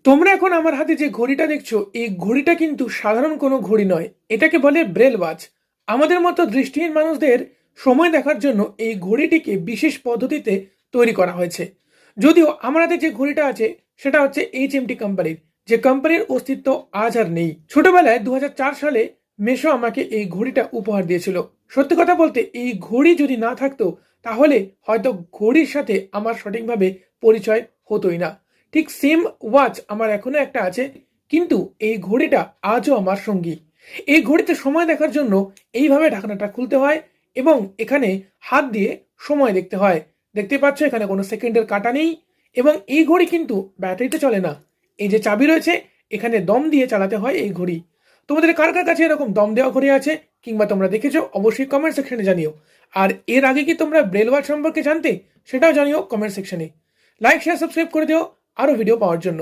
তোমরা এখন আমার হাতে যে ঘড়িটা দেখছো, এই ঘড়িটা কিন্তু সাধারণ কোনো ঘড়ি নয়। এটাকে বলে ব্রেল ওয়াচ। আমাদের মতো দৃষ্টিহীন মানুষদের সময় দেখার জন্য এই ঘড়িটিকে বিশেষ পদ্ধতিতে তৈরি করা হয়েছে। যদিও আমার হাতে যে ঘড়িটা আছে সেটা হচ্ছে HMT কোম্পানির, যে কোম্পানির অস্তিত্ব আজ আর নেই। ছোটবেলায় 2004 সালে মেশো আমাকে এই ঘড়িটা উপহার দিয়েছিল। সত্যি কথা বলতে, এই ঘড়ি যদি না থাকতো তাহলে হয়তো ঘড়ির সাথে আমার সঠিকভাবে পরিচয় হতোই না। ঠিক সেম ওয়াচ আমার এখনো একটা আছে, কিন্তু এই ঘড়িটা আজও আমার সঙ্গী। এই ঘড়িতে সময় দেখার জন্য এইভাবে ঢাকনাটা খুলতে হয় এবং এখানে হাত দিয়ে সময় দেখতে হয়। দেখতে পাচ্ছ এখানে কোনো সেকেন্ডের কাটা নেই এবং এই ঘড়ি কিন্তু ব্যাটারিতে চলে না। এই যে চাবি রয়েছে, এখানে দম দিয়ে চালাতে হয় এই ঘড়ি। তোমাদের কার কার কাছে এরকম দম দেওয়া ঘড়ি আছে কিংবা তোমরা দেখেছো, অবশ্যই কমেন্ট সেকশনে জানিও। আর এর আগে কি তোমরা ব্রেল ওয়াচ সম্পর্কে জানতে, সেটাও জানিও কমেন্ট সেকশনে। লাইক শেয়ার সাবস্ক্রাইব করে দিও আরো ভিডিও পাওয়ার জন্য।